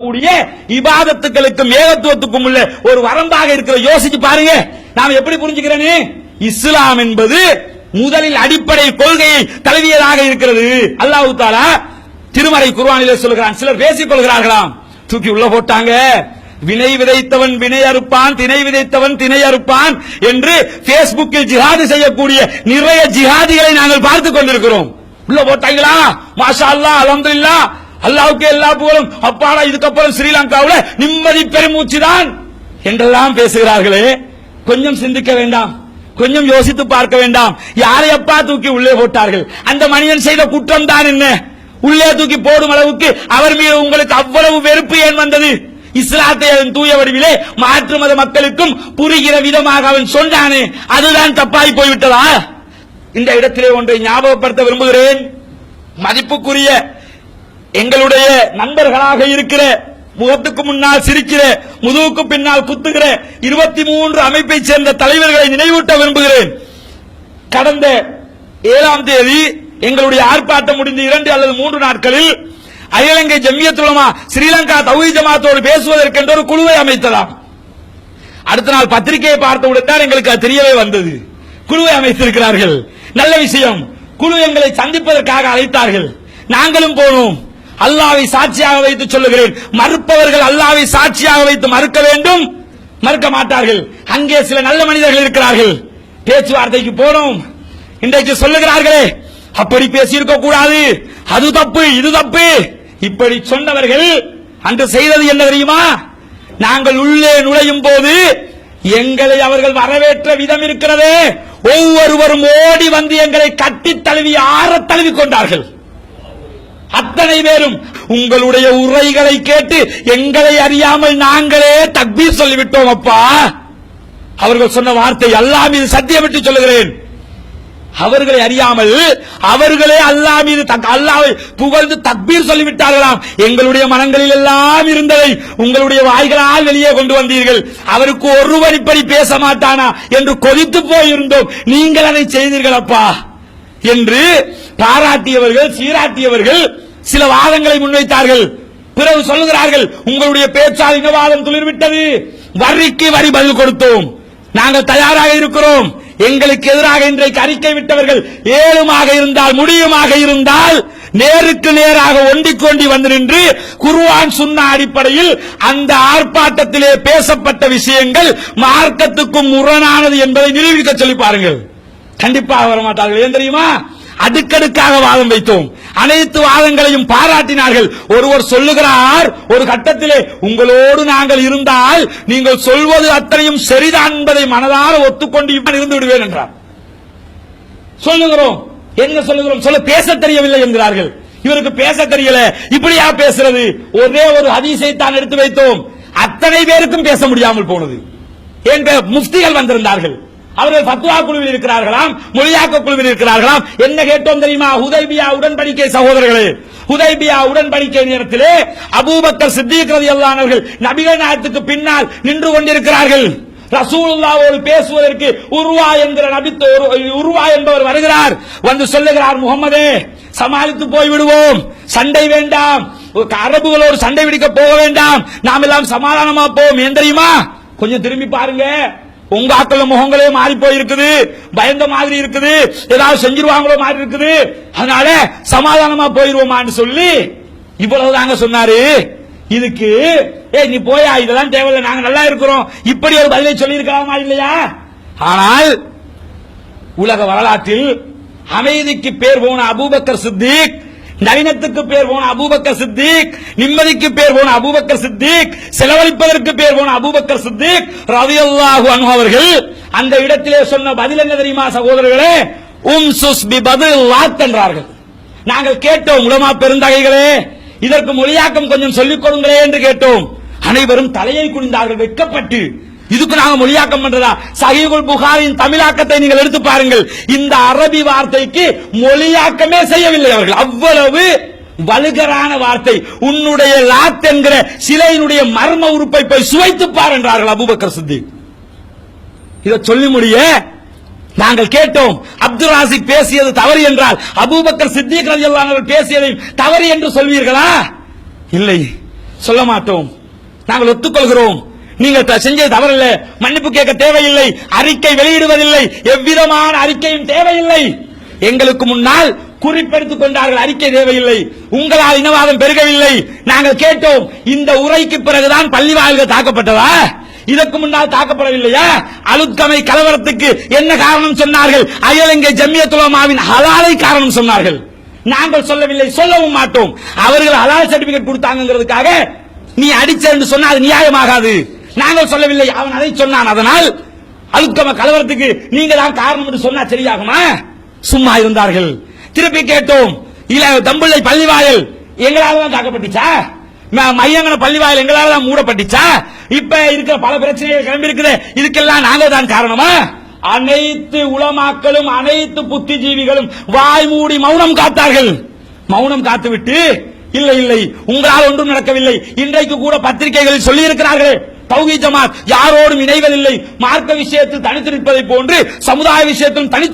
கூடிய இபாதத்துக்களுக்கும் ஏகத்துவத்துக்கும் உள்ள ஒரு வரம்பாக இருக்கிற யோசிச்சு பாருங்க. நாம் எப்படி புரிஞ்சுக்கிறேன்னு, இஸ்லாம் என்பது முதலில் அடிப்படை கொள்கையை தழுவியதாக இருக்கிறது. அல்லாஹ் தஆலா திருமறை குர்ஆனிலே சொல்கிறான். சிலர் பேசிக் கொள்கிறார்களாம், தூக்கி உள்ள போட்டாங்க, வினை விதைத்தவன் வினை அறுப்பான், திணை விதைத்தவன் திணை அறுப்பான் என்று பேஸ்புக்கில் ஜிஹாது செய்யக்கூடிய நிறைய ஜிஹாதிகளை நாங்கள் பார்த்துக் கொண்டிருக்கிறோம். உள்ள போட்டாங்களா, மாஷா அல்லாஹ், அல்ஹம்துலில்லாஹ், அல்லாஹ்வுக்கு எல்லா புகழும், அப்பாடா இதுக்கப்புறம் ஸ்ரீலங்காவில் நிம்மதி பெருமூச்சு தான் என்றெல்லாம் பேசுகிறார்களே. கொஞ்சம் சிந்திக்க வேண்டாம், கொஞ்சம் யோசித்து பார்க்க வேண்டாம். யாரை அப்பா தூக்கி உள்ளே போட்டார்கள்? அந்த மனிதன் செய்த குற்றம் தான் என்ன? உள்ளே தூக்கி போடும் அளவுக்கு அவர் மீது உங்களுக்கு அவ்வளவு வெறுப்பு ஏன் வந்தது? இஸ்லாத்தை அதன் தூய வடிவிலே மாற்று மத மக்களுக்கும் புரிகிற விதமாக அவன் சொன்னானே, அதுதான் தப்பாய் போய்விட்டதா? இந்த இடத்திலே ஒன்றை ஞாபகப்படுத்த விரும்புகிறேன். மதிப்புக்குரிய எங்களுடைய நண்பர்களாக இருக்கிற, முகத்துக்கு முன்னால் சிரிக்கிற, முதுகுக்கு பின்னால் குத்துகிற 23 அமைப்பை சேர்ந்த தலைவர்களை நினைவூட்ட விரும்புகிறேன். கடந்த 7ஆம் தேதி எங்களுடைய ஆர்ப்பாட்டம் முடிந்த 2 அல்லது 3 நாட்களில் அகில இலங்கை ஜம்மியத் உலமா ஸ்ரீலங்கா தௌஹீத் ஜமாத்தோடு பேசுவதற்கென்ற ஒரு குழுவை அமைத்ததாம். அடுத்த நாள் பத்திரிகையை பார்த்தவுடன் தான் எங்களுக்கு அது தெரியவே வந்தது. குழுவை அமைத்திருக்கிறார்கள், நல்ல விஷயம். குழு எங்களை சந்திப்பதற்காக அழைத்தார்கள், நாங்களும் போனோம். அல்லாஹ்வை சாட்சியாக வைத்து சொல்லுகிறேன், மறுப்பவர்கள் அல்லாஹ்வை சாட்சியாக வைத்து மறுக்க வேண்டும், மறுக்க மாட்டார்கள். அங்கே சில நல்ல மனிதர்கள் இருக்கிறார்கள். பேச்சுவார்த்தைக்கு போனோம். இன்றைக்கு சொல்லுகிறார்களே, அப்படி பேசியிருக்க கூடாது, அது தப்பு, இது தப்பு. இப்படி சொன்னவர்கள் அன்று செய்தது என்ன தெரியுமா? நாங்கள் உள்ளே நுழையும் போது எங்களை அவர்கள் வரவேற்ற விதம் இருக்கிறதே, ஒவ்வொருவரும் ஓடி வந்து எங்களை கட்டி தழுவி ஆற தழுவி கொண்டார்கள். அத்தனை பேரும் உங்களுடைய உரைகளை கேட்டு எங்களை அறியாமல் நாங்களே தக்பீர் சொல்லிவிட்டோம் அப்பா. அவர்கள் சொன்ன வார்த்தை, அல்லாஹ் மீது சத்தியமிட்டு சொல்லுகிறேன், அவர்களை அறியாமல் அவர்களே அல்லாஹ் மீது அல்லாஹ்வை புகழ்ந்து தக்பீர் சொல்லிவிட்டார்களாம். எங்களுடைய மனங்களில் எல்லாம் இருந்ததை உங்களுடைய வாய்களால் வெளியே கொண்டு வந்தீர்கள். அவருக்கு ஒருவர் இப்படி பேச மாட்டானா என்று கொதித்து போயிருந்தோம், நீங்கள் அதை செய்தீர்கள் அப்பா என்று பாராட்டியவர்கள், சீராட்டியவர்கள் சில வாதங்களை முன்வைத்தார்கள். பிறகு சொல்லுகிறார்கள், உங்களுடைய பேச்சால் இனவாதம் துளிர்விட்டது, வரிக்கு வரி பதில் கொடுத்தோம், நாங்கள் தயாராக இருக்கிறோம். எங்களுக்கு எதிராக இன்றைக்கு அறிக்கை விட்டவர்கள் ஏழுமாக இருந்தால், முடியுமாக இருந்தால் நேருக்கு நேராக ஒண்டிக்கொண்டி வந்து நின்று குர்ஆன் சுன்னா அடிப்படையில் அந்த ஆர்ப்பாட்டத்திலே பேசப்பட்ட விஷயங்கள் மார்க்கத்துக்கும் முரணானது என்பதை நிரூபிக்க சொல்லி பாருங்கள். கண்டிப்பாக வரமாட்டார்கள். ஏன் தெரியுமா? அடுக்கடுக்காக வாதம் வைத்தோம், அனைத்து வாதங்களையும் பாராட்டினார்கள். ஒருவர் சொல்லுகிறார் ஒரு கட்டத்திலே, உங்களோடு நாங்கள் இருந்தால் நீங்கள் சொல்வது அத்தனையும் சரிதான் என்பதை மனதார ஒத்துக்கொண்டு இருந்து விடுவேன் என்றார். சொல்லுகிறோம், என்ன சொல்லுகிறோம்? சொல்ல பேச தெரியவில்லை என்கிறார்கள். இவருக்கு பேச தெரியல, இப்படியா பேசுறது? ஒரே ஒரு ஹதீஸை தான் எடுத்து வைத்தோம், அத்தனை பேருக்கும் பேச முடியாமல் போனது. ஏன்? முஃப்திகள் வந்திருந்தார்கள், அவர்கள் ஃபத்வா குழுவில் இருக்கிறார்களாம், மொழியாக்க குழுவில் இருக்கிறார்களாம். என்ன கேட்டோம் தெரியுமா? ஹுதைபியா உடன்படிக்கை சகோதரர்களே, ஹுதைபியா உடன்படிக்கை நேரத்திலே அபூபக்கர் சித்திக் ரலியல்லாஹு அன்ஹு அவர்கள் நபிகள் நாயகத்துக்கு பின்னால் நின்று கொண்டிருக்கிறார்கள். ரசூலுல்லாஹ்வோடு பேசுவதற்கு உர்வா என்கிற உர்வா என்பவர் வருகிறார். வந்து சொல்லுகிறார், முகமதே சமாளித்து போய் விடுவோம், சண்டை வேண்டாம், அரபுகளோடு சண்டை பிடிக்க போக வேண்டாம், நாம் எல்லாம் சமாதானமா போவோம். ஏன் தெரியுமா? கொஞ்சம் திரும்பி பாருங்க, உங்க ஆக்கள முகங்களே மாறி போயிருக்குது, பயந்த மாதிரி இருக்குது, ஏதாவது செஞ்சிருவாங்களோ மாதிரி இருக்குது, அதனால சமாதானமா போயிருவோமான்னு சொல்லி இவ்வளவுதாங்க சொன்னாரு. இதுக்கு நீ போயா, இதெல்லாம் தேவையில்லை, நாங்க நல்லா இருக்கிறோம், இப்படி ஒரு பதிலை சொல்லி இருக்கலாமா இல்லையா? ஆனால் உலக வரலாற்றில் அமைதிக்கு பேர் போன அபூபக்கர் சித்திக், நவீனத்துக்கு பேர் போன அபூபக்கர் சித்திக், நிம்மதிக்கு பேர் போன அபூபக்கர் சித்திக், செலவழிப்பதற்கு பேர் போன அபூபக்கர் சித்திக் ரலியல்லாஹு அன்ஹு அவர்கள் அந்த இடத்திலே சொன்ன பதில் என்ன தெரியுமா சகோதரர்களே? உம்சுஸ் பி பதில் லாத் என்றார்கள். நாங்கள் கேட்டோம், உலமா பெருந்தகைகளே இதற்கு மொழியாக்கம் கொஞ்சம் சொல்லிக் கொடுங்களே என்று கேட்டோம். அனைவரும் தலையை குனிந்தார்கள் வெட்கப்பட்டு. இதுக்கு நாங்க மொழியாக்கம் பண்றதா? சஹீஹுல் புகாரியின் தமிழாக்கத்தை நீங்கள் எடுத்து பாருங்கள், இந்த அரபி வார்த்தைக்கு மொழியாக்கமே செய்யவில்லை அவர்கள். அவ்வளவு வல்கரான வார்த்தை. உன்னுடைய லாத் என்கிற சிலையினுடைய மர்ம உறுப்பை போய் சுவைத்து பார் என்றார்கள் அபூபக்கர் சித்திக். இதை சொல்லி முடிய நாங்கள் கேட்டோம், அப்துல் ராசிக் பேசியது தவறு என்றால் அபூபக்கர் சித்திக் ரலியல்லாஹு அன்ஹு பேசியதை தவறு என்று சொல்வீர்களா? இல்லை. சொல்ல மாட்டோம். நாங்கள் ஒத்துக்கொள்கிறோம், நீங்கள் செஞ்சது தவறில்லை, மன்னிப்பு கேட்க தேவையில்லை, அறிக்கை வெளியிடுவதில்லை, எவ்விதமான அறிக்கையும் தேவையில்லை. எங்களுக்கு முன்னால் குறிப்பெடுத்துக் கொண்டார்கள், அறிக்கை தேவையில்லை, உங்களால் இனவாதம் பெருகவில்லை. நாங்கள் கேட்டோம், இந்த உரைக்கு பிறகுதான் பள்ளிவாயில்கள் தாக்கப்பட்டதா? இதற்கு முன்னால் தாக்கப்படவில்லையா? அலுத்கமை கலவரத்துக்கு என்ன காரணம் சொன்னார்கள்? அயலங்கை ஜம்மியத்துல் உலமாவின் ஹலாலை காரணம் சொன்னார்கள். நாங்கள் சொல்லவில்லை, சொல்லவும் மாட்டோம். அவர்கள் ஹலால் சர்டிபிகேட் கொடுத்தாங்கிறதுக்காக நீ அடிச்ச என்று சொன்னா அது நியாயமாகாது. நாங்கள் சொல்லவில்லை, அவன் அதை சொன்னான், அதனால் அலுத்கம கலவரத்துக்கு நீங்க தான் காரணம் என்று சொன்னா சரியாகுமா? சும்மா இருந்தார்கள். திருப்பி கேட்டோம், இல்ல தம்புள்ளை பள்ளிவாயல் எங்களால தான் தாக்கப்பட்டுச்சா? மையங்கன பள்ளிவாயல் எங்களால தான் மூடப்பட்டுச்சா? இப்ப இருக்கிற பல பிரச்சனைகள் கிளம்பி இருக்குது, இதுக்கெல்லாம் நாங்கள் தான் காரணமா? அனைத்து உலமாக்களும் அனைத்து புத்திஜீவிகளும் வாய் மூடி மௌனம் காத்தார்கள். மௌனம் காத்துவிட்டு இல்லை இல்லை உங்களால் ஒன்றும் நடக்கவில்லை, இன்றைக்கு கூட பத்திரிகைகளில் சொல்லி இருக்கிறார்கள், தௌஹீத் ஜமாத் யாரோடும் இணைவதில்லை, மார்க்க விஷயத்தில் தனித்து நிற்பதை போன்று சமுதாய விஷயத்திலும் தனித்து